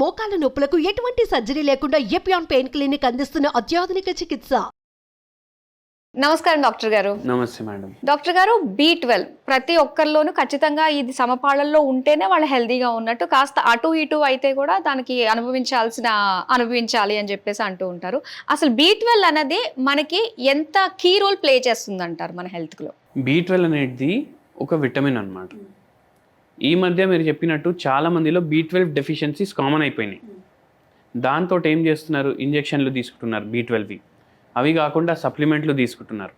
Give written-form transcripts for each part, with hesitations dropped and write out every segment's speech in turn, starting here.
మోకాల నొప్పులకు ఎటువంటి సర్జరీ లేకుండా ఎపియాన్ పెయిన్ క్లినిక్ అందిస్తున్న అత్యాధునిక చికిత్స. నమస్కారం డాక్టర్ గారు. నమస్తే మేడం. డాక్టర్ గారు, B12 ప్రతి ఒక్కరిలోనూ ఖచ్చితంగా ఇది సమపాళల్లో ఉంటేనే వాళ్ళు హెల్దీగా ఉన్నట్టు, కాస్త అటు ఇటు అయితే కూడా దానికి అనుభవించాలి అని చెప్పేసి అంటూ ఉంటారు. అసలు B12 అనేది మనకి ఎంత కీ రోల్ ప్లే చేస్తుంది అంటారు మన హెల్త్లో? B12 అనేది ఒక విటమిన్ అన్నమాట. ఈ మధ్య మీరు చెప్పినట్టు చాలా మందిలో B12 డెఫిషియన్సీస్ కామన్ అయిపోయినాయి. దాంతో ఏం చేస్తున్నారు, ఇంజెక్షన్లు తీసుకుంటున్నారు B12వి, అవి కాకుండా సప్లిమెంట్లు తీసుకుంటున్నారు.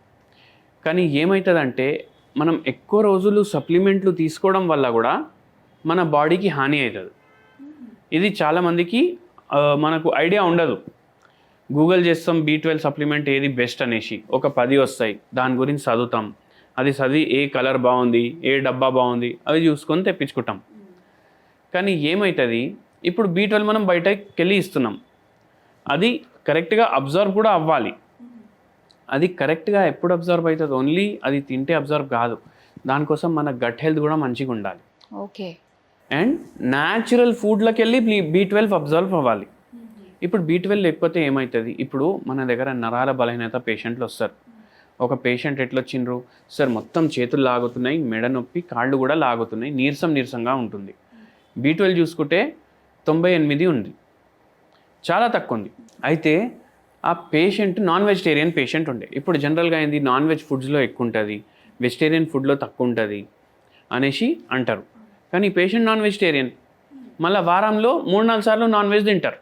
కానీ ఏమవుతుందంటే మనం ఎక్కువ రోజులు సప్లిమెంట్లు తీసుకోవడం వల్ల కూడా మన బాడీకి హాని అవుతుంది. ఇది చాలామందికి మనకు ఐడియా ఉండదు. గూగుల్ చేస్తాం B12 సప్లిమెంట్ ఏది బెస్ట్ అనేసి, ఒక 10 వస్తాయి, దాని గురించి చదువుతాం. అది చదివి ఏ కలర్ బాగుంది, ఏ డబ్బా బాగుంది అవి చూసుకొని తెప్పించుకుంటాం. కానీ ఏమవుతుంది, ఇప్పుడు B12 మనం బయటకి వెళ్ళి ఇస్తున్నాం, అది కరెక్ట్గా అబ్జర్వ్ కూడా అవ్వాలి. అది కరెక్ట్గా ఎప్పుడు అబ్జర్వ్ అవుతుంది, ఓన్లీ అది తింటే అబ్జర్వ్ కాదు, దానికోసం మన గట్ హెల్త్ కూడా మంచిగా ఉండాలి. ఓకే. అండ్ న్యాచురల్ ఫుడ్లోకి వెళ్ళి B12 అబ్జర్వ్ అవ్వాలి. ఇప్పుడు B12 లేకపోతే ఏమవుతుంది, ఇప్పుడు మన దగ్గర నరాల బలహీనత పేషెంట్లు వస్తారు. ఒక పేషెంట్ ఎట్లా వచ్చిండ్రు, సార్ మొత్తం చేతులు లాగుతున్నాయి, మెడ నొప్పి, కాళ్ళు కూడా లాగుతున్నాయి, నీరసంగా ఉంటుంది. B12 చూసుకుంటే 98 ఉంది, చాలా తక్కువ ఉంది. అయితే ఆ పేషెంట్ నాన్ వెజిటేరియన్ పేషెంట్ ఉండే. ఇప్పుడు జనరల్గా ఏంది, నాన్ వెజ్ ఫుడ్స్లో ఎక్కువ ఉంటుంది, వెజిటేరియన్ ఫుడ్లో తక్కువ ఉంటుంది అనేసి అంటారు. కానీ పేషెంట్ నాన్ వెజిటేరియన్, మళ్ళీ వారంలో 3-4 సార్లు నాన్ వెజ్ తింటారు,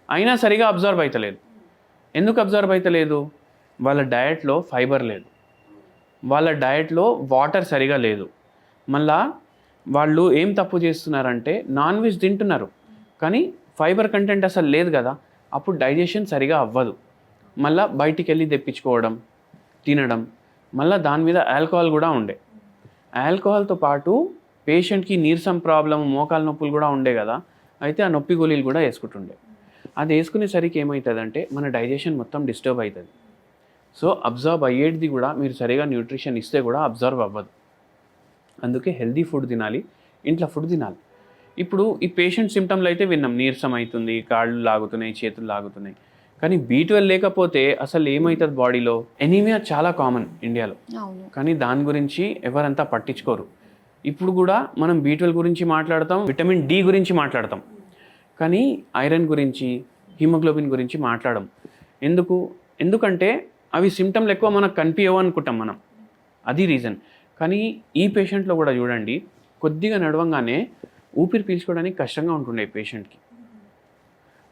అయినా సరిగా అబ్జర్వ్ అవుతలేదు. ఎందుకు అబ్జర్వ్ అవుతలేదు? వాళ్ళ డయట్లో ఫైబర్ లేదు, వాళ్ళ డయట్లో వాటర్ సరిగా లేదు. మళ్ళా వాళ్ళు ఏం తప్పు చేస్తున్నారంటే నాన్ వెజ్ తింటున్నారు కానీ ఫైబర్ కంటెంట్ అసలు లేదు కదా, అప్పుడు డైజెషన్ సరిగా అవ్వదు. మళ్ళీ బయటికి వెళ్ళి తెప్పించుకోవడం, తినడం, మళ్ళీ దాని మీద ఆల్కహాల్ కూడా ఉండే. ఆల్కహాల్తో పాటు పేషెంట్కి నీరసం ప్రాబ్లం, మోకాల నొప్పులు కూడా ఉండే కదా, అయితే ఆ నొప్పి గోళీలు కూడా వేసుకుంటుండే. అది వేసుకునేసరికి ఏమవుతుందంటే మన డైజెషన్ మొత్తం డిస్టర్బ్ అవుతుంది. సో అబ్జర్వ్ అయ్యేది కూడా మీరు సరిగా న్యూట్రిషన్ ఇస్తే కూడా అబ్జర్వ్ అవ్వదు. అందుకే హెల్దీ ఫుడ్ తినాలి, ఇంట్లో ఫుడ్ తినాలి. ఇప్పుడు ఈ పేషెంట్ సిమ్టమ్లు అయితే విన్నాం, నీరసం అవుతుంది, కాళ్ళు లాగుతున్నాయి, చేతులు లాగుతున్నాయి. కానీ B12 లేకపోతే అసలు ఏమవుతుంది బాడీలో? ఎనీమియా చాలా కామన్ ఇండియాలో, కానీ దాని గురించి ఎవరంతా పట్టించుకోరు. ఇప్పుడు కూడా మనం B12 గురించి మాట్లాడతాం, విటమిన్ D గురించి మాట్లాడతాం, కానీ ఐరన్ గురించి, హిమోగ్లోబిన్ గురించి మాట్లాడం. ఎందుకంటే అవి సిమ్టమ్లు ఎక్కువ మనకు కనిపించవు అనుకుంటాం మనం, అది రీజన్. కానీ ఈ పేషెంట్లో కూడా చూడండి, కొద్దిగా నడవంగానే ఊపిరి పీల్చుకోవడానికి కష్టంగా ఉంటుండే పేషెంట్కి.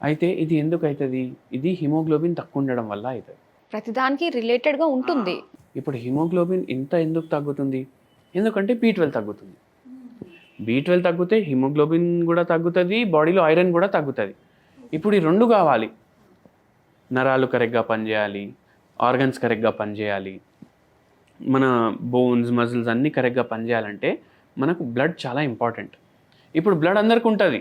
అయితే ఇది ఎందుకు అవుతుంది? ఇది హిమోగ్లోబిన్ తక్కువ ఉండడం వల్ల అవుతుంది. ప్రతిదానికి రిలేటెడ్గా ఉంటుంది. ఇప్పుడు హిమోగ్లోబిన్ ఎందుకు తగ్గుతుంది? ఎందుకంటే B12 తగ్గుతుంది. B12 తగ్గితే హిమోగ్లోబిన్ కూడా తగ్గుతుంది, బాడీలో ఐరన్ కూడా తగ్గుతుంది. ఇప్పుడు ఈ రెండు కావాలి, నరాలు కరెక్ట్గా పనిచేయాలి, ఆర్గన్స్ కరెక్ట్గా పనిచేయాలి, మన బోన్స్, మజిల్స్ అన్నీ కరెక్ట్గా పనిచేయాలంటే మనకు బ్లడ్ చాలా ఇంపార్టెంట్. ఇప్పుడు బ్లడ్ అందరికీ ఉంటుంది,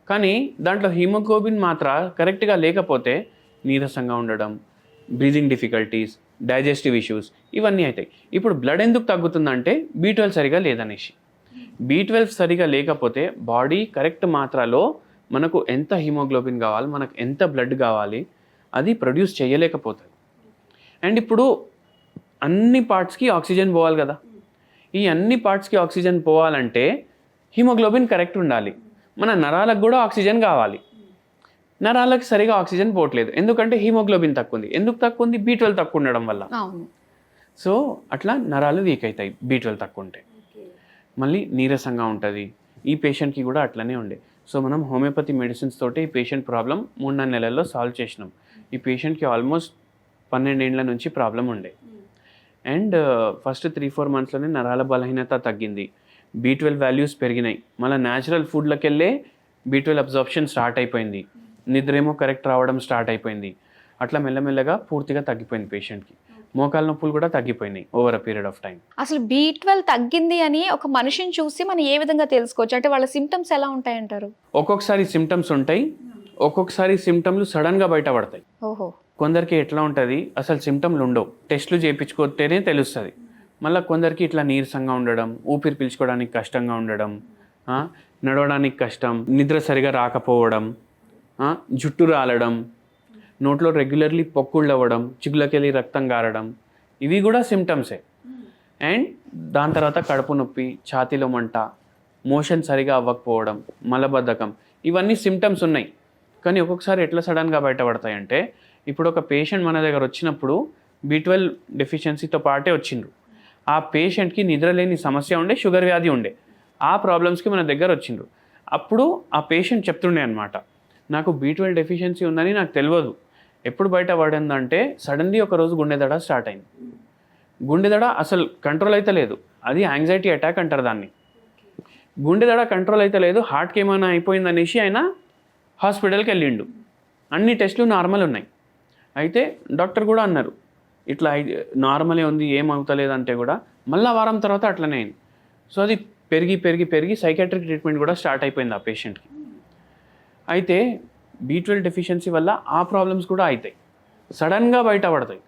కానీ దాంట్లో హిమోగ్లోబిన్ మాత్రం కరెక్ట్గా లేకపోతే నీరసంగా ఉండడం, బ్రీదింగ్ డిఫికల్టీస్, డైజెస్టివ్ ఇష్యూస్ ఇవన్నీ అవుతాయి. ఇప్పుడు బ్లడ్ ఎందుకు తగ్గుతుందంటే B12 సరిగా లేదనేసి. B12 సరిగా లేకపోతే బాడీ కరెక్ట్ మాత్రలో మనకు ఎంత హిమోగ్లోబిన్ కావాలి, మనకు ఎంత బ్లడ్ కావాలి, అది ప్రొడ్యూస్ చేయలేకపోతుంది. అండ్ ఇప్పుడు అన్ని పార్ట్స్కి ఆక్సిజన్ పోవాలి కదా, ఈ అన్ని పార్ట్స్కి ఆక్సిజన్ పోవాలంటే హిమోగ్లోబిన్ కరెక్ట్ ఉండాలి. మన నరాలకు కూడా ఆక్సిజన్ కావాలి, నరాలకు సరిగా ఆక్సిజన్ పోవట్లేదు, ఎందుకంటే హిమోగ్లోబిన్ తక్కువ ఉంది. ఎందుకు తక్కువ ఉంది? B12 తక్కువ ఉండడం వల్ల. సో అట్లా నరాలు వీక్ అవుతాయి B12 తక్కువ ఉంటే. మళ్ళీ నీరసంగా ఉంటుంది. ఈ పేషెంట్కి కూడా అట్లనే ఉండే. సో మనం హోమియోపతి మెడిసిన్స్ తోటి ఈ పేషెంట్ ప్రాబ్లం 3-4 నెలల్లో సాల్వ్ చేసినాం. ఈ పేషెంట్కి ఆల్మోస్ట్ 12 ఏళ్ళ నుంచి ప్రాబ్లం ఉండే. అండ్ ఫస్ట్ 3-4 మంత్స్లోనే నరాల బలహీనత తగ్గింది, B12 వాల్యూస్ పెరిగినాయి, మళ్ళీ న్యాచురల్ ఫుడ్లోకి వెళ్ళే B12 అబ్జార్ప్షన్ స్టార్ట్ అయిపోయింది, నిద్రేమో కరెక్ట్ రావడం స్టార్ట్ అయిపోయింది. అట్లా మెల్లమెల్లగా పూర్తిగా తగ్గిపోయింది పేషెంట్కి. మోకాల నొప్పులు కూడా తగ్గిపోయినాయి over a period of time. అసలు B12 తగ్గింది అని ఒక మనిషిని చూసి మనం ఏ విధంగా తెలుసుకోవచ్చు? అంటే వాళ్ళ సిమ్టమ్స్ ఎలా ఉంటాయంటారు? ఒక్కొక్కసారి సిమ్టమ్స్ ఉంటాయి, ఒక్కొక్కసారి సిమ్టమ్లు సడన్గా బయటపడతాయి. ఓహో. కొందరికి ఎట్లా ఉంటుంది, అసలు సిమ్టమ్లు ఉండవు, టెస్టులు చేయించుకుంటేనే తెలుస్తుంది. మళ్ళీ కొందరికి ఇట్లా నీరసంగా ఉండడం, ఊపిరి పీల్చుకోవడానికి కష్టంగా ఉండడం, నడవడానికి కష్టం, నిద్ర సరిగా రాకపోవడం, జుట్టు రాలడం, నోట్లో రెగ్యులర్లీ పొక్కుళ్ళు అవ్వడం, చిగుళ్ళకెళ్ళి రక్తం గారడం, ఇవి కూడా సిమ్టమ్సే. అండ్ దాని తర్వాత కడుపు నొప్పి, ఛాతీలో మంట, మోషన్ సరిగా అవ్వకపోవడం, మలబద్ధకం, ఇవన్నీ సిమ్టమ్స్ ఉన్నాయి. కానీ ఒక్కొక్కసారి ఎట్లా సడన్గా బయటపడతాయంటే, ఇప్పుడు ఒక పేషెంట్ మన దగ్గర వచ్చినప్పుడు B12 డెఫిషియన్సీతో పాటే వచ్చిండ్రు. ఆ పేషెంట్కి నిద్రలేని సమస్య ఉండే, షుగర్ వ్యాధి ఉండే, ఆ ప్రాబ్లమ్స్కి మన దగ్గర వచ్చిండ్రు. అప్పుడు ఆ పేషెంట్ చెప్తుండే అనమాట, నాకు B12 డెఫిషియన్సీ ఉందని నాకు తెలియదు. ఎప్పుడు బయట పడిందంటే సడన్లీ ఒకరోజు గుండె దడ స్టార్ట్ అయింది. గుండె దడ అసలు కంట్రోల్ అయితే లేదు, అది యాంగ్జైటీ అటాక్ అంటారు దాన్ని. గుండె దడ కంట్రోల్ అయితే లేదు, హార్ట్కి ఏమైనా అయిపోయిందనేసి ఆయన హాస్పిటల్కి వెళ్ళిండు. అన్ని టెస్టులు నార్మల్ ఉన్నాయి. అయితే డాక్టర్ కూడా అన్నారు, ఇట్లా నార్మలే ఉంది, ఏం అవుతలేదు అంటే కూడా మళ్ళీ వారం తర్వాత అట్లనే అయింది. సో అది పెరిగి పెరిగి పెరిగి సైకాట్రిక్ ట్రీట్మెంట్ కూడా స్టార్ట్ అయిపోయింది ఆ పేషెంట్కి. అయితే B12 డెఫిషియన్సీ వల్ల ఆ ప్రాబ్లమ్స్ కూడా అవుతాయి, సడన్గా బయటపడతాయి.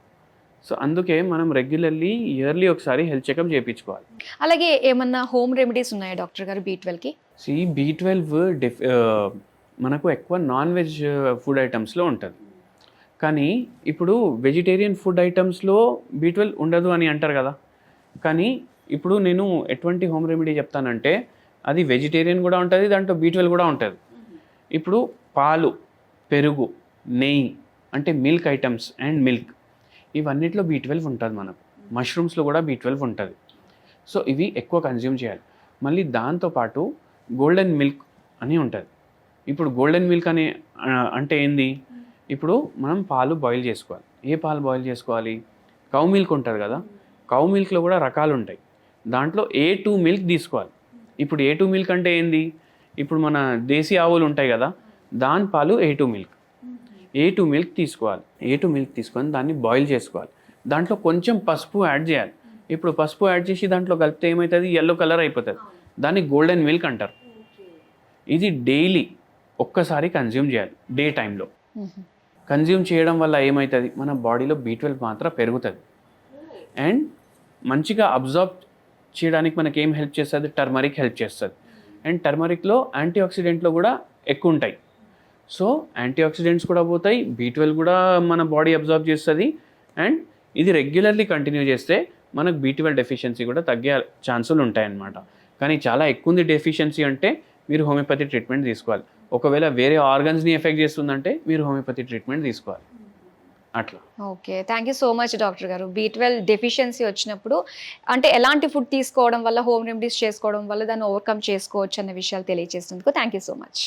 సో అందుకే మనం రెగ్యులర్లీ ఇయర్లీ ఒకసారి హెల్త్ చెకప్ చేయించుకోవాలి. అలాగే ఏమన్నా హోమ్ రెమెడీస్ ఉన్నాయా డాక్టర్ గారు B12కి? B12 మనకు ఎక్కువ నాన్ వెజ్ ఫుడ్ ఐటమ్స్లో ఉంటుంది. కానీ ఇప్పుడు వెజిటేరియన్ ఫుడ్ ఐటమ్స్లో B12 ఉండదు అని అంటారు కదా. కానీ ఇప్పుడు నేను ఎటువంటి హోమ్ రెమెడీ చెప్తానంటే, అది వెజిటేరియన్ కూడా ఉంటుంది, దాంట్లో B12 కూడా ఉంటుంది. ఇప్పుడు పాలు, పెరుగు, నెయ్యి అంటే మిల్క్ ఐటమ్స్ అండ్ మిల్క్, ఇవన్నిట్లో B12 ఉంటుంది మనకు. మష్రూమ్స్లో కూడా B12 ఉంటుంది. సో ఇవి ఎక్కువ కన్జ్యూమ్ చేయాలి. మళ్ళీ దాంతోపాటు గోల్డెన్ మిల్క్ అని ఉంటుంది. ఇప్పుడు గోల్డెన్ మిల్క్ అని అంటే ఏంది, ఇప్పుడు మనం పాలు బాయిల్ చేసుకోవాలి. ఏ పాలు బాయిల్ చేసుకోవాలి? కౌ మిల్క్ ఉంటుంది కదా, కౌ మిల్క్లో కూడా రకాలు ఉంటాయి. దాంట్లో A2 మిల్క్ తీసుకోవాలి. ఇప్పుడు A2 మిల్క్ అంటే ఏంది, ఇప్పుడు మన దేశీ ఆవులు ఉంటాయి కదా, దాని పాలు A2 మిల్క్. A2 మిల్క్ తీసుకోవాలి. A2 మిల్క్ తీసుకొని దాన్ని బాయిల్ చేసుకోవాలి. దాంట్లో కొంచెం పసుపు యాడ్ చేయాలి. ఇప్పుడు పసుపు యాడ్ చేసి దాంట్లో కలిపితే ఏమవుతుంది, ఎల్లో కలర్ అయిపోతుంది. దాన్ని గోల్డెన్ మిల్క్ అంటారు. ఇది డైలీ ఒక్కసారి కన్జ్యూమ్ చేయాలి, డే టైంలో. కన్జ్యూమ్ చేయడం వల్ల ఏమవుతుంది, మన బాడీలో B12 మాత్రం పెరుగుతుంది. అండ్ మంచిగా అబ్జర్వ్ చేయడానికి మనకి ఏం హెల్ప్ చేస్తుంది, టర్మరిక్ హెల్ప్ చేస్తుంది. అండ్ టర్మరిక్లో యాంటీ ఆక్సిడెంట్లు కూడా ఎక్కువ ఉంటాయి. సో యాంటీ ఆక్సిడెంట్స్ కూడా పోతాయి, B12 కూడా మన బాడీ అబ్జర్వ్ చేస్తుంది. అండ్ ఇది రెగ్యులర్లీ కంటిన్యూ చేస్తే మనకు B12 డెఫిషియన్సీ కూడా తగ్గే ఛాన్సులు ఉంటాయన్నమాట. కానీ చాలా ఎక్కువ ఉంది డెఫిషియన్సీ అంటే మీరు హోమియోపతి ట్రీట్మెంట్ తీసుకోవాలి. ఒకవేళ వేరే ఆర్గన్స్ని ఎఫెక్ట్ చేస్తుందంటే మీరు హోమియోపతి ట్రీట్మెంట్ తీసుకోవాలి. అట్లా. Okay, thank you so much doctor గారు. B12 డెఫిషియన్సీ వచ్చినప్పుడు అంటే ఎలాంటి ఫుడ్ తీసుకోవడం వల్ల, హోమ్ రెమెడీస్ చేసుకోవడం వల్ల దాన్ని ఓవర్కమ్ చేసుకోవచ్చు అన్న విషయాలు తెలియజేసినందుకు థ్యాంక్ యూ సో మచ్.